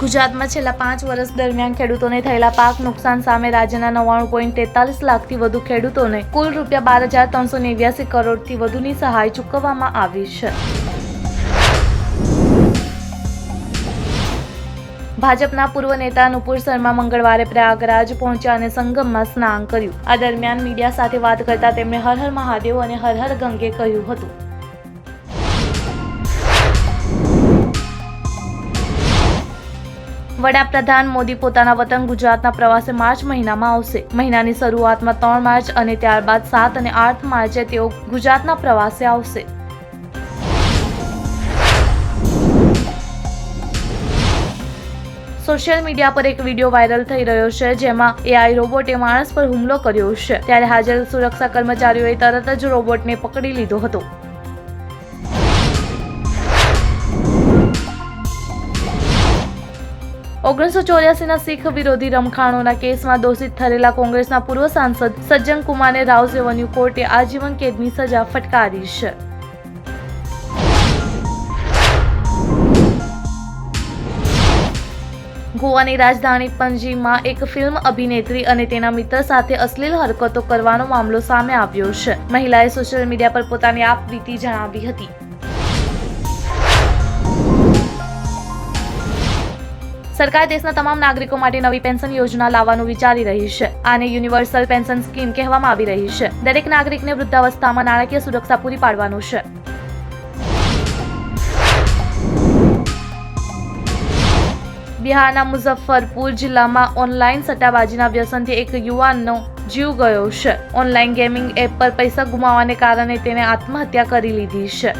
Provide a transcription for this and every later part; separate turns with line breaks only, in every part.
ગુજરાતમાં છેલ્લા 5 વર્ષ દરમિયાન ખેડૂતોને થયેલા પાક નુકસાન સામે રાજ્યના 99.43 લાખથી વધુ ખેડૂતોને કુલ ₹12,389 કરોડથી વધુની સહાય ચૂકવવામાં આવી છે. ભાજપના પૂર્વ નેતા નુપુર શર્મા મંગળવારે પ્રયાગરાજ પહોંચ્યા અને સંગમમાં સ્નાન કર્યું. આ દરમિયાન મીડિયા સાથે વાત કરતા તેમણે હર હર મહાદેવ અને હર હર ગંગે કહ્યું હતું. વડાપ્રધાન મોદી પોતાના વતન ગુજરાતના પ્રવાસે માર્ચ મહિનામાં આવશે. મહિનાની શરૂઆતમાં 3 માર્ચ અને ત્યારબાદ 7 અને 8 માર્ચે તેઓ ગુજરાતના પ્રવાસે આવશે. સોશિયલ મીડિયા પર એક વિડીયો વાયરલ થઈ રહ્યો છે, જેમાં AI રોબોટે માણસ પર હુમલો કર્યો છે. ત્યારે હાજર સુરક્ષા કર્મચારીઓએ તરત જ રોબોટને પકડી લીધો હતો. ₹1984 શીખ વિરોધી રમખાણોના કેસમાં દોષિત ઠરેલા કોંગ્રેસના પૂર્વ સાંસદ સજ્જન કુમારને રાઉઝ એવન્યુ કોર્ટે આજીવન કેદની સજા ફટકારી છે. ગોવાની રાજધાની પણજીમાં એક ફિલ્મ અભિનેત્રી અને તેના મિત્ર સાથે અશ્લીલ હરકતો કરવાનો મામલો સામે આવ્યો છે. મહિલાએ સોશિયલ મીડિયા પર પોતાની આપવીતી જણાવી હતી. સરકાર દેશના તમામ નાગરિકો માટે નવી પેન્શન યોજના લાવવાનું વિચારી રહી છે. આને યુનિવર્સલ પેન્શન સ્કીમ કહેવામાં આવી રહી છે. દરેક નાગરિકને વૃદ્ધાવસ્થામાં નાણાકીય સુરક્ષા પૂરી પાડવાનું છે. બિહારના મુઝફ્ફરપુર જિલ્લામાં ઓનલાઈન સટ્ટાબાજીના વ્યસનથી એક યુવાનનો જીવ ગયો છે. ઓનલાઈન ગેમિંગ એપ પર પૈસા ગુમાવવાને કારણે તેણે આત્મહત્યા કરી લીધી છે.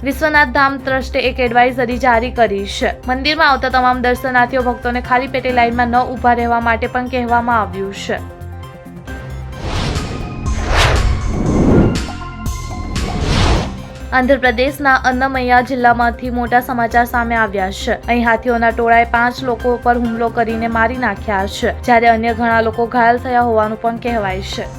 વિશ્વનાથ ધામ ટ્રસ્ટે એક એડવાઇઝરી જારી કરી છે. મંદિરમાં આવતા તમામ દર્શનાર્થીઓ ભક્તોને ખાલી પેટે લાઇનમાં ન ઊભા રહેવા માટે પણ કહેવામાં આવ્યું છે. આંધ્રપ્રદેશના અન્નમૈયા જિલ્લામાંથી મોટા સમાચાર સામે આવ્યા છે. અહીં હાથીઓના ટોળાએ 5 લોકો પર હુમલો કરીને મારી નાખ્યા છે, જ્યારે અન્ય ઘણા લોકો ઘાયલ થયા હોવાનું પણ કહેવાય છે.